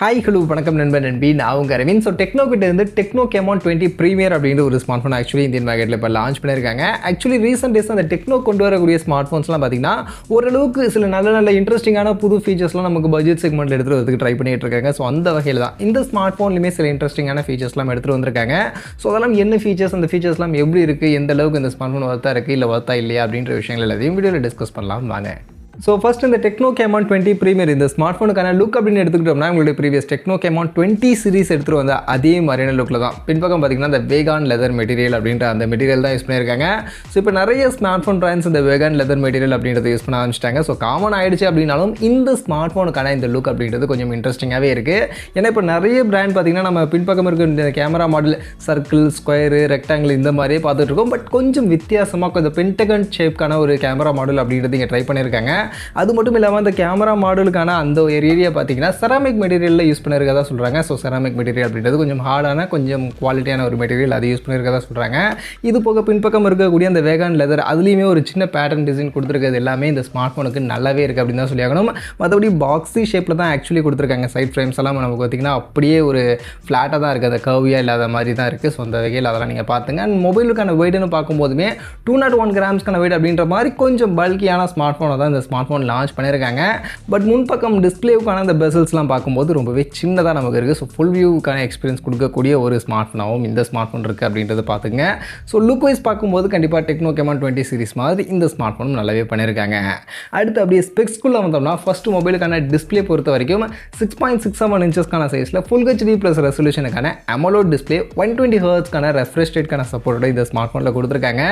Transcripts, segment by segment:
Hi, hello, வணக்கம் நண்பன் நண்பி நான் உங்க அரவிந்த். ஸோ டெக்னோ கிட்ட இருந்து டெக்னோ கேமான் 20 ப்ரீமியர் அப்படின்ற ஒரு ஸ்மார்ட் ஃபோன் ஆக்சுவலி இந்தியன் மார்க்கெட்டில் இப்போ லான்ச் பண்ணியிருக்காங்க. ஆக்சுவலி ரீசெண்ட் டேஸ் அந்த டெக்னோ கொண்டு வரக்கூடிய ஸ்மார்ட் ஃபோன்ஸ்லாம் பார்த்தீங்கன்னா ஓரளவுக்கு சில நல்ல இன்ட்ரெஸ்டிங்கான புது ஃபீச்சர்ஸ்லாம் நமக்கு பட்ஜெட் செக்மெண்ட்டில் எடுத்துகிட்டு வரதுக்கு ட்ரை பண்ணிட்டு இருக்காங்க. ஸோ அந்த வகையில் தான் இந்த ஸ்மார்ட் ஃபோன்லையுமே சில இன்ட்ரெஸ்டிங்கான ஃபீச்சர்ஸ்லாம் எடுத்துகிட்டு வந்திருக்காங்க. ஸோ அதெல்லாம் என்ன ஃபீச்சர்ஸ், அந்த ஃபீச்சர்ஸ்லாம் எப்படி இருக்குது, எந்த அளவுக்கு இந்த ஸ்மார்ட் ஃபோன் வர்த்தா இருக்குது இல்லை வர்த்தா இல்லையா அப்படின்ற விஷயங்கள் எல்லாத்தையும் வீடியோவில் டிஸ்கஸ் பண்ணலாம் வாங்க. ஸோ ஃபஸ்ட் இந்த டெக்னோ கேமான் 20 ப்ரீமியர் இந்த ஸ்மார்ட் ஃபோனுக்கான லுக் அப்படின்னு எடுத்துக்கிட்டோம்னா உங்களுடைய ப்ரீவியஸ் டெக்னோ கேமான் 20 சீரிஸ் எடுத்துகிட்டு வந்த அதே மாதிரியான லுக்கில் தான். பின்பக்கம் பார்த்தீங்கன்னா இந்த வேகான் லெதர் மெட்டீரியல் அப்படின்ற அந்த மெட்டீரியல் தான் யூஸ் பண்ணியிருக்காங்க. ஸோ இப்போ நிறைய ஸ்மார்ட் ஃபோன் பிராண்ட்ஸ் இந்த வேகான் லெதர் மெட்டீரியல் அப்படின்றத யூஸ் பண்ண ஆரம்பிச்சிட்டாங்க. ஸோ காமன் ஆகிடுச்சு அப்படின்னாலும் இந்த ஸ்மார்ட் ஃபோனுக்கான இந்த லுக் அப்படின்றது கொஞ்சம் இன்ட்ரெஸ்டிங்காகவே இருக்குது. ஏன்னா இப்போ நிறைய பிராண்ட் பார்த்தீங்கன்னா நம்ம பின்பக்கம் இருக்க இந்த camera model circle, square, rectangle இந்த மாதிரியே பார்த்துட்டு இருக்கோம். பட் கொஞ்சம் வித்தியாசமாக கொஞ்சம் பென்டகன் ஷேப்க்கான ஒரு கேமரா மாடல் அப்படின்றது இங்கே ட்ரை பண்ணியிருக்காங்க. அது மட்டும் இல்லாமல் அந்த கேமரா மாடலுக்கான அந்த ஒரு ஏரியா பார்த்தீங்கன்னா செராமிக் மெட்டீரியலில் யூஸ் பண்ணியிருக்கதா சொல்கிறாங்க. ஸோ செராமிக் மெட்டீரியல் அப்படின்றது கொஞ்சம் ஹார்டான கொஞ்சம் குவாலிட்டியான ஒரு மெட்டீரியல் அதை யூஸ் பண்ணியிருக்கதா சொல்கிறாங்க. இது போக பின்பக்கம் இருக்கக்கூடிய அந்த வேகான் லெதர் அதுலேயுமே ஒரு சின்ன பேட்டர்ன் டிசைன் கொடுத்துருக்கிறது எல்லாமே இந்த ஸ்மார்ட் ஃபோனுக்கு நல்லாவே இருக்குது அப்படின்னு தான் சொல்லியாகணும். மற்றபடி பாக்ஸி ஷேப்பில் தான் ஆக்சுவலி கொடுத்துருக்காங்க. சைட் ஃப்ரேம்ஸ் எல்லாம் நமக்கு பார்த்திங்கன்னா அப்படியே ஒரு ஃப்ளாட்டாக தான் இருக்குது, அந்த கர்வியாக இல்லாத மாதிரி தான் இருக்குது. ஸோ அந்த வகையில் அதெல்லாம் நீங்கள் பார்த்துங்க. அண்ட் மொபைலுக்கான வெயிட்னு பார்க்கும்போதுமே 201 கிராம்ஸ்க்கான வெயிட் அப்படின்ற மாதிரி கொஞ்சம் பல்கியான ஸ்மார்ட் ஃபோனை தான் இந்த ஸ்மார்ட் ஃபோன் லான்ச் பண்ணியிருக்காங்க. பட் முன்பக்கம் டிஸ்பிளேவுக்கான அந்த பெசல்ஸ்லாம் பார்க்கும்போது ரொம்பவே சின்னதாக நமக்கு இருக்குது. ஸோ ஃபுல் வியூவுக்கான எக்ஸ்பீரியன்ஸ் கொடுக்கக்கூடிய ஒரு ஸ்மார்ட் ஃபோனாகவும் இந்த ஸ்மார்ட் ஃபோன் இருக்குது அப்படின்றத பார்த்துங்க. ஸோ லுக் வைஸ் பார்க்கும்போது கண்டிப்பாக டெக்னோ கேமான் 20 சீரிஸ் மாதிரி இந்த ஸ்மார்ட் ஃபோனும் நல்லாவே பண்ணியிருக்காங்க. அடுத்து அப்படியே ஸ்பெக்ஸ்குள்ளே வந்தோம்னா ஃபஸ்ட்டு மொபைலுக்கான டிஸ்பிளே பொறுத்த வரைக்கும் 6.67 இன்ச்சஸ்க்கான சைஸில் ஃபுல் ஹெச்டி ப்ளஸ் ரெசல்யூஷனுக்கான AMOLED டிஸ்பிளே 120 ஹெர்ட்ஸ்க்கான ரெஃப்ரெஷ் ரேட்க்கான சப்போர்ட்டோட இந்த ஸ்மார்ட் ஃபோனில் கொடுத்துருக்காங்க.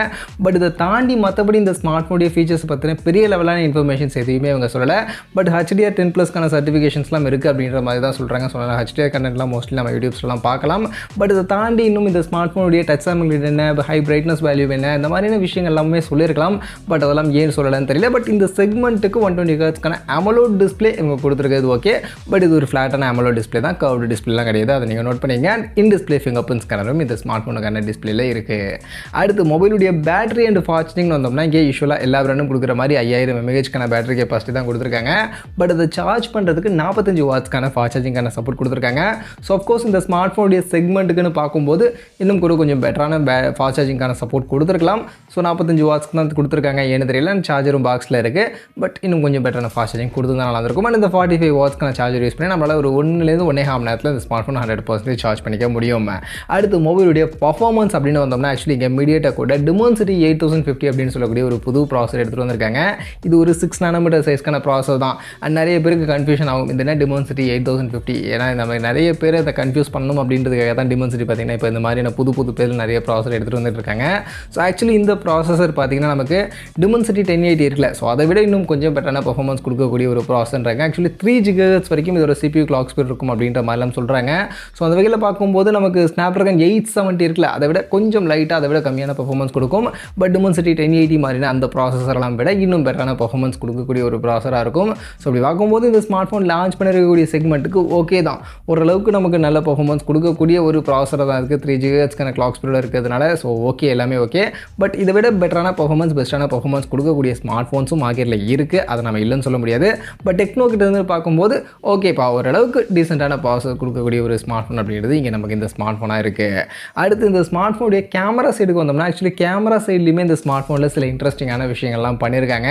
பட் இதை தாண்டி மற்றபடி இந்த ஸ்மார்ட் ஃபோனுடைய ஃபீச்சர்ஸ் பற்றின பெரிய லெவலான இன்ஃபர்மேஷன்ஸ் எதுவுமே அவங்க சொல்லலை. பட் HDR 10+க்கான சர்டிஃபிகேஷன்ஸ்லாம் இருக்குது அப்படின்ற மாதிரி தான் சொல்கிறாங்க. சொன்னால் HDR கண்டென்ட்லாம் மோஸ்ட்லி நம்ம யூடியூப்ஸ்லாம் பார்க்கலாம். பட் இதை தாண்டி இன்னும் இந்த ஸ்மார்ட் ஃபோனுடைய டச் சாம்பிள் என்ன, ஹை பிரைட்னஸ் வேல்யூ என்ன, இந்த மாதிரியான விஷயங்கள் எல்லாமே சொல்லியிருக்கலாம். பட் அதெல்லாம் ஏன் சொல்லலைன்னு தெரியல. பட் இந்த செக்மெண்ட்டுக்கு 120 ஹெர்ட்ஸ்க்கான AMOLED டிஸ்பிளே இவங்க கொடுத்துருக்கிறது ஓகே. பட் இது ஒரு ஃப்ளாட்டான AMOLED டிஸ்பிளே தான், கர்வ்டு டிஸ்பிளேலாம் கிடையாது. அதை நீங்கள் நோட் பண்ணிங்க. And in display fingerprint ஸ்கேனரும் இந்த ஸ்மார்ட் ஃபோனுக்கான டிஸ்பிளேல இருக்குது. அடுத்து மொபைலுடைய பேட்டரி அண்ட் ஃபாஸ்டிங்னு வந்தோம்னா இங்கே யூஸ்வலாக எல்லா பிராண்டும் கொடுக்குற மாதிரி 5000 mAhக்கான பேட்டரி கெப்பாசிட்டி தான் கொடுத்துருக்காங்க. பட் அதை சார்ஜ் பண்ணுறதுக்கு 45 வாட்ஸ்க்கான ஃபாஸ்ட் சார்ஜிங்கான சப்போர்ட் கொடுத்துருக்காங்க. ஸோ அஃப்கோர்ஸ் இந்த ஸ்மார்ட் ஃபோனுடைய செக்மெண்ட்டுக்குன்னு பார்க்கும்போது இன்னும் கூட கொஞ்சம் பெட்டரான ஃபாஸ்ட் சார்ஜிங்கான சப்போர்ட் கொடுத்துருக்கலாம். ஸோ 45 வாட்ஸ்க்கு தான் கொடுத்துருக்காங்க. ஏன்னு தெரியல, சார்ஜரும் பாக்ஸில் இருக்குது. பட் இன்னும் கொஞ்சம் பெட்டரான ஃபாஸ்ட் சார்ஜிங் கொடுத்துருந்தா நல்லா இருக்கும். அண்ட் இந்த 45 வாட்ஸ்க்கான சார்ஜர் யூஸ் பண்ணி நம்மளால் ஒரு 1லேருந்து 1.5 மணி நேரத்தில் இந்த ஸ்மார்ட் ஃபோன் 100% சார்ஜ் பண்ணிக்க முடியும். அடுத்து மொபைலுடைய பர்ஃபார்மன்ஸ் அப்படின்னு வந்தோம்னா ஆக்சுவலி இங்கே மீடியாடெக் கூட Dimensity 8050 அப்படின்னு சொல்லக்கூடிய ஒரு புது ப்ராசஸர் எடுத்துகிட்டு வந்திருக்காங்க. இது ஒரு 6 nm சைஸ்க்கான ப்ராசஸர் தான். அண்ட் நிறைய பேருக்கு கன்ஃபியூஷன் ஆகும் இந்த Dimensity 8050. ஏன்னா நம்ம நிறைய பேர் அதை கன்ஃபியூஸ் பண்ணணும் அப்படின்றதுக்காக தான் Dimensity பார்த்தீங்கன்னா இப்போ இந்த மாதிரியான புது பேரில் நிறைய ப்ராசஸர் எடுத்துகிட்டு வந்துட்டு இருக்காங்க. ஸோ ஆக்சுவலி இந்த ப்ராசஸர் பார்த்தீங்கன்னா நமக்கு Dimensity 1080 இருக்குல்ல, ஸோ அதை விட இன்னும் கொஞ்சம் பெட்டரான பர்ஃபார்மன்ஸ் கொடுக்கக்கூடிய ஒரு ப்ராசஸர்ன்றாங்க. ஆக்சுவலி 3 GHz வரைக்கும் இதோட CPU கிளாக் ஸ்பீட் இருக்கும் அப்படின்ற மாதிரிலாம் சொல்கிறாங்க. ஸோ அந்த வகையில் பார்க்கும்போது நமக்கு Snapdragon 870 இருக்குல்ல, அதை விட கொஞ்சம் லைட்டாக அதை விட கம்மியான பர்ஃபார்மன்ஸ் கொடுக்கும். பட் Dimensity 1080 மாதிரியான அந்த ப்ராசஸர்லாம் விட இன்னும் பெட்டரான பர்ஃபார்மன்ஸ் கொடுக்கக்கூடிய ஒரு ப்ராசஸராக இருக்கும். ஸோ அப்படி பார்க்கும்போது இந்த ஸ்மார்ட் ஃபோன் லான்ச் பண்ணிருக்கக்கூடிய செக்மெண்ட்டுக்கு ஓகே தான், ஓரளவுக்கு நமக்கு நல்ல பர்ஃபார்மன்ஸ் கொடுக்கக்கூடிய ஒரு ப்ராசஸராக தான் இருக்குது. 3 GHzக்கான கிளாக் ஸ்பீடில் இருக்கிறதுனால ஸோ ஓகே, எல்லாமே ஓகே. பட் இதை விட பெட்டரான பர்ஃபார்மன்ஸ், பெஸ்ட்டான பர்ஃபார்மன்ஸ் கொடுக்கக்கூடிய ஸ்மார்ட் ஃபோன்ஸும் மார்க்கெட்டில் இருக்குது. அதை நம்ம இல்லைன்னு சொல்ல முடியாது. பட் டெக்னோ கிட்ட இருந்து பார்க்கும்போது ஓகேப்பா, ஓரளவுக்கு டீசெண்டான ப்ராசஸர் கொடுக்கக்கூடிய ஒரு ஸ்மார்ட் ஃபோன் அப்படின்றது இங்கே நமக்கு இந்த ஸ்மார்ட் ஃபோனாக இருக்குது. அடுத்து இந்த ஸ்மார்ட் ஃபோனுடைய கேமரா சைடுக்கு வந்தோம்னா ஆக்சுவலி கேமரா சைட்லையுமே இந்த ஸ்மார்ட் ஃபோனில் சில இன்ட்ரெஸ்டிங்கான விஷயங்கள்லாம் பண்ணியிருக்காங்க.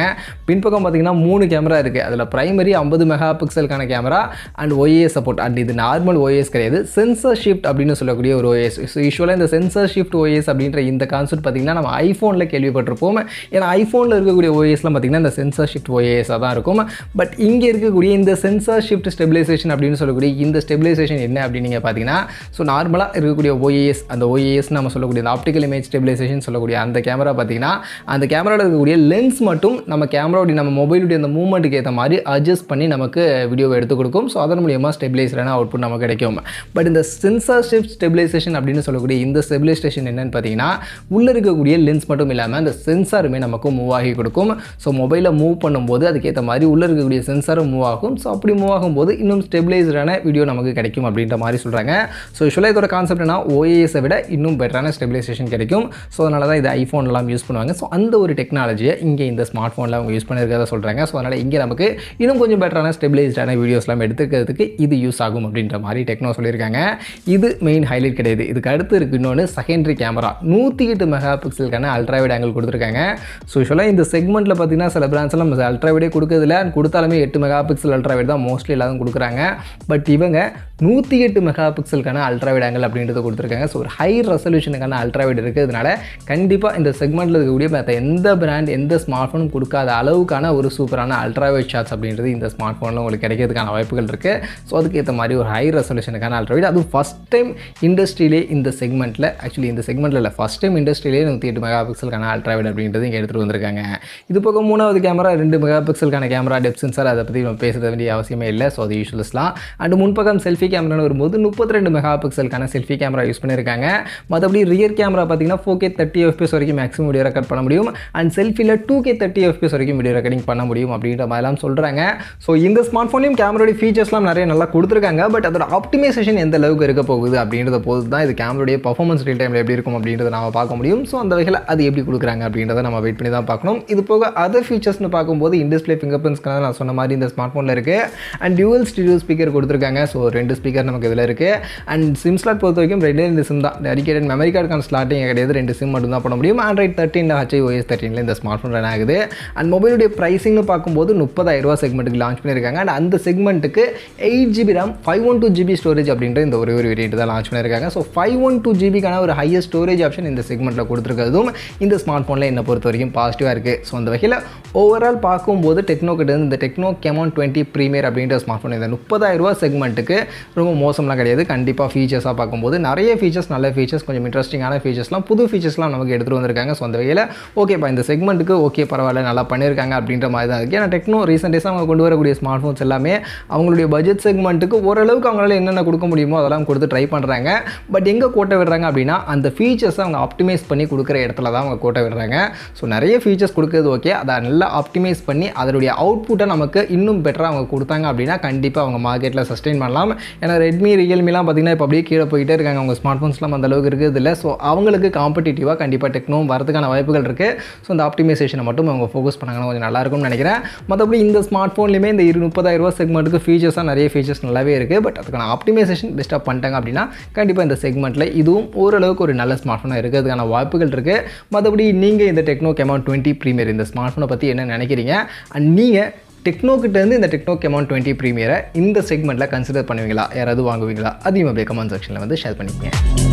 பின்பக்கம் பார்த்தீங்கன்னா 3 கேமரா இருக்குது. அதில் பிரைமரி 50 மெகாபிக்சலுக்கான camera and OIS support. And இது நார்மல் OIS கிடையாது, சென்சர் ஷிஃப்ட் அப்படின்னு சொல்லக்கூடிய ஒரு OIS. ஸோ யூஸ்வலாக இந்த சென்சர் ஷிஃப்ட் OIS அப்படின்ற இந்த கான்செப்ட் பார்த்தீங்கன்னா நம்ம ஐஃபோனில் கேள்விப்பட்டிருப்போம். ஏன்னா ஐஃபோனில் இருக்கக்கூடிய OISலாம் பார்த்தீங்கன்னா இந்த சென்சர் ஷிஃப்ட் OIS தான் இருக்கும். பட் இங்கே இருக்கக்கூடிய இந்த சென்சர் ஷிஃப்ட் ஸ்டெபிலைசேஷன் அப்படின்னு சொல்லக்கூடிய இந்த ஸ்டெபிலைசேஷன் என்ன அப்படின்னு நீங்கள் பார்த்தீங்கன்னா ஸோ நார்மலாக இருக்கக்கூடிய OIS, அந்த OIS நம்ம சொல்லக்கூடிய அந்த ஆப்டிக்கல் இமேஜ் ஸ்டெபிலைசேஷன் சொல்லக்கூடிய அந்த கேமரா பார்த்தீங்கன்னா அந்த கேமராவில் இருக்கக்கூடிய லென்ஸ் மட்டும் நம்ம கேமராவுடைய நம்ம மொபைலுடைய அந்த மூவ்மெண்ட்டுக்கு ஏற்ற மாதிரி அட்ஜஸ்ட் பண்ணி நமக்கு வீடியோவை எடுத்து கொடுக்கும். ஸோ அதன் மூலியமாக ஸ்டெபிலைசரான அவுட்புட் நமக்கு கிடைக்கும். பட் இந்த சென்சார் ஷிஃப்ட் ஸ்டெபிலைசேஷன் அப்படின்னு சொல்லக்கூடிய இந்த ஸ்டெபிலைசேஷன் என்னன்னு பார்த்தீங்கன்னா உள்ளே இருக்கக்கூடிய லென்ஸ் மட்டும் இல்லாமல் அந்த சென்சாருமே நமக்கு மூவ் ஆகி கொடுக்கும். ஸோ மொபைலை மூவ் பண்ணும்போது அதுக்கேற்ற மாதிரி உள்ளே இருக்கக்கூடிய சென்சாரும் மூவ் ஆகும். ஸோ அப்படி மூவ் ஆகும்போது இன்னும் ஸ்டெபிலைசரான வீடியோ நமக்கு கிடைக்கும் அப்படின்ற மாதிரி சொல்கிறாங்க. ஸோ யூஸ்வலாக இதோட கான்செப்ட் என்ன, OIS-ஐ விட இன்னும் பெட்டரான ஸ்டெபிலைசேஷன் கிடைக்கும். ஸோ அதனால தான் இது ஐஃபோன்லாம் யூஸ் பண்ணுவாங்க. ஸோ அந்த ஒரு டெக்னாலஜியை இங்கே இந்த ஸ்மார்ட் ஃபோனில் அவங்க யூஸ் பண்ணியிருக்கிறதா அப்படின்றத சொல்கிறாங்க. ஸோ அதனால் இங்கே நமக்கு இன்னும் கொஞ்சம் பெட்டரான ஸ்டெபிலைஸ்டான வீடியோஸ்லாம் எடுத்துக்கிறதுக்கு இது யூஸ் ஆகும் அப்படின்ற மாதிரி டெக்னோ சொல்லியிருக்காங்க. இது மெயின் ஹைலைட் கிடையாது. இதுக்கு அடுத்து இருக்குது இன்னொன்று செகண்டரி கேமரா. 108 மெகா பிக்சலுக்கான அல்ட்ராவைட் ஆங்கிள் கொடுத்துருக்காங்க. ஸோ யூஸ்வலாக இந்த செக்மெண்ட்டில் பார்த்தீங்கன்னா சில பிராண்ட்ஸ்லாம் அல்ட்ராவைடே கொடுக்குறதில்ல, கொடுத்தாலுமே 8 மெகா பிக்சல் அல்ட்ராவைட் தான் மோஸ்ட்லி எல்லாரும் கொடுக்குறாங்க. பட் இவங்க 108 மெகா பிக்சலுக்கான அல்ட்ராவைட் ஆங்கிள் அப்படின்றது கொடுத்துருக்காங்க. ஸோ ஒரு ஹை ரெசல்யூஷனுக்கான அல்ட்ராவைட் இருக்கிறதுனால கண்டிப்பாக இந்த செக்மெண்ட்டில் இருக்கக்கூடிய மற்ற எந்த பிராண்ட் எந்த ஸ்மார்ட் ஃபோனும் கொடுக்காத அளவுக்கான ஒரு சூப்பரான அல்ட்ராவைட் ஷாட்ஸ் அப்படின்றது இந்த ஸ்மார்ட் ஃபோனில் உங்களுக்கு கிடைக்கிறதுக்கான வாய்ப்புகள் இருக்குது. ஸோ அதுக்கு ஏற்ற மாதிரி ஒரு ஹை ரெசல்யூஷனுக்கான அல்ட்ராவைட், அதுவும் ஃபஸ்ட் டைம் இண்டஸ்ட்ரியிலே இந்த செக்மெண்ட்டில், ஆக்சுவலி இந்த செக்மெண்ட்டில் இல்லை, ஃபஸ்ட் டைம் இண்டஸ்ட்ரியிலே 108 மெகா பிக்சலுக்கான அல்ட்ராவைட் அப்படின்றது இங்கே எடுத்துகிட்டு வந்திருக்காங்க. இது போக மூணாவது கேமரா 2 மெகா பிக்சலுக்கான கேமரா டெப்த் சென்சார். அதை பற்றி நம்ம பேச வேண்டிய அவசியமே இல்லை. ஸோ அது யூஸ்வலஸ்லாம். அண்ட் முன்பக்கம் செல்ஃபி கேமரா வரும்போது 32 மெகா பிக்சலுக்கான செல்ஃபி கேமரா யூஸ் பண்ணியிருக்காங்க. மற்றபடி ரியர் கேமரா பார்த்தீங்கன்னா 4K 30 FPS வரைக்கும் மேக்ஸிமம் வீடியோ ரெக்கார்ட் பண்ண முடியும். அண்ட் செல்ஃபியில் 2K 30 FPS வரைக்கும் வீடியோ ரெக்கார்டிங் பண்ண முடியும் அப்படின்ற மாதிரிலாம் சொல்கிறாங்க. ஸோ இந்த ஸ்மார்ட் ஃபோன்லையும் கேமரோட ஃபீச்சர்ஸ்லாம் நிறைய நல்லா கொடுத்துருக்காங்க. பட் அதோட ஆப்டிமைசேஷன் எந்த அளவுக்கு இருக்க போகுது அப்படின்றத போது தான் இது கேமரோடைய பர்ஃபார்மன்ஸ் ரியல் டைமில் எப்படி இருக்கும் அப்படின்றத நம்ம பார்க்க முடியும். ஸோ அந்த வகையில் அது எப்படி கொடுக்குறாங்க அப்படின்றத நம்ம வெயிட் பண்ணி தான் பார்க்கணும். இது போக அதர் ஃபீச்சர்ஸ்னு பார்க்கும்போது இன்டிஸ்பிளே ஃபிங்கர் பிரிண்ட்ஸ்க்காக நான் சொன்ன மாதிரி இந்த ஸ்மார்ட் ஃபோனில் இருக்குது. அண்ட் டியூவல் ஸ்டீரியோ ஸ்பீக்கர் கொடுத்துருக்காங்க. ஸோ 2 ஸ்பீக்கர் நமக்கு இதில் இருக்குது. அண்ட் சிம் ஸ்லாட் பொறுத்த வரைக்கும் 2 சிம் தான். டெடிகேட்டட் மெமரி கார்டுக்கான ஸ்லாட்டிங் கிடையாது. 2 சிம் மட்டும் தான் பண்ண முடியும். Android 13 HiOS 13 இந்த ஸ்மார்ட் ஃபோன் ரன் ஆகுது. அண்ட் மொபைலுடைய ப்ரைஸிங்னு பார்க்கும்போது 30,000 ரூபா செக்மெண்ட்டுக்கு லான்ச் பண்ணியிருக்காங்க. அண்ட் அந்த செக்மெண்ட்டுக்கு 8GB RAM 512GB ஸ்டோரேஜ் அப்படின்ற இந்த ஒரு வேரியன்ட் தான் லான்ச் பண்ணியிருக்காங்க. ஸோ 512GBக்கான ஒரு ஹையஸ்ட் ஸ்டோரேஜ் ஆப்ஷன் இந்த செக்மெண்ட்டில் கொடுத்துருக்கிறதும் இந்த ஸ்மார்ட் ஃபோனில் என்னை பொறுத்த வரைக்கும் பாசிட்டிவாக இருக்குது. ஸோ அந்த வகையில் ஓவரால் பார்க்கும்போது டெக்னோ கிட்ட இந்த டெக்னோ Camon 20 ப்ரீமியர் அப்படின்ற ஸ்மார்ட் ஃபோன் இந்த 30,000 ரூபா செக்மெண்ட்டுக்கு ரொம்ப மோசம்லாம் கிடையாது. கண்டிப்பாக ஃபீச்சர்ஸாக பார்க்கும்போது நிறைய ஃபீச்சர்ஸ், நல்ல ஃபீச்சர்ஸ், கொஞ்சம் இன்ட்ரெஸ்டிங்கான ஃபீச்சர்ஸ்லாம், புது ஃபீச்சர்ஸ்லாம் நமக்கு எடுத்துகிட்டு வந்திருக்காங்க. ஸோ அந்த வகையில் ஓகேப்பா இந்த செக்மெண்ட்டுக்கு ஓகே பரவாயில்ல நல்லா பண்ணியிருக்காங்க அப்படின்ற மாதிரி தான் இருக்குது. ஏன்னா டெக்னோ ரீசெண்ட் டேஸாக அவங்க கொண்டு வரக்கூடிய ஸ்மார்ட் ஃபோன்ஸ் எல்லாமே அவங்களுடைய பட்ஜெட் செக்மெண்ட்டுக்கு ஓரளவுக்கு அவங்களால என்னென்ன கொடுக்க முடியுமோ அதெல்லாம் கொடுத்து ட்ரை பண்ணுறாங்க. பட் எங்கே கோட்டை விடுறாங்க அப்படின்னா அந்த ஃபீச்சர்ஸை அவங்க ஆப்டிமைஸ் பண்ணி கொடுக்குற இடத்துல தான் அவங்க கோட்டை விடுறாங்க. ஸோ நிறைய ஃபீச்சர்ஸ் கொடுக்குறது ஓகே, அதை நல்லா ஆப்டிமைஸ் பண்ணி அதனுடைய அவுட்புட்டை நமக்கு இன்னும் பெட்டராக அவங்க கொடுத்தாங்க அப்படின்னா கண்டிப்பாக அவங்க மார்க்கெட்டில் சஸ்டெயின் பண்ணலாம். ஏன்னா ரெட்மி, ரியல்மிலாம் பார்த்தீங்கன்னா இப்போ அப்படியே கீழே போயிட்டே இருக்காங்க. அவங்க ஸ்மார்ட் ஃபோன்ஸ்லாம் அந்த அளவுக்கு இருக்குது இல்லை. ஸோ அவங்களுக்கு காம்படிட்டிவாக கண்டிப்பாக டெக்னோ வரதுக்கான வாய்ப்புகள் இருக்குது. ஸோ இந்த ஆப்டிமைசேஷனை மட்டும் அவங்க ஃபோக்கஸ் பண்ணாங்கன்னா கொஞ்சம் நல்லாயிருக்கும்னு நினைக்கிறேன். மற்றபடி இந்த ஸ்மார்ட் ஃபோன்லையுமே இந்த 30,000 ரூபா செக்மெண்ட்டுக்கு ஃபீச்சர்ஸாக நிறைய ஃபீச்சர்ஸ் நல்லாவே இருக்குது. பட் அதுக்கான ஆப்டிமைசேஷன் பெஸ்ட்டாக பண்ணிட்டாங்க அப்படின்னா கண்டிப்பாக இந்த செக்மெண்ட்டில் இதுவும் ஓரளவுக்கு ஒரு நல்ல ஸ்மார்ட் ஃபோனாக இருக்கிறதுக்கான வாய்ப்புகள் இருக்குது. மற்றபடி நீங்கள் இந்த டெக்னோ Camon 20 ப்ரீமியர் இந்த ஸ்மார்ட் ஃபோனை பற்றி என்ன நினைக்கிறீங்க? அண்ட் நீங்கள் டெக்னோ கிட்டேருந்து இந்த டெக்னோ Camon 20 ப்ரீமியரை இந்த செக்மெண்ட்டில் கன்சிடர் பண்ணுவீங்களா? யாராவது வாங்குவீங்களா? அதையும் அப்படியே கமெண்ட் செக்ஷனில் வந்து ஷேர் பண்ணிக்கங்க.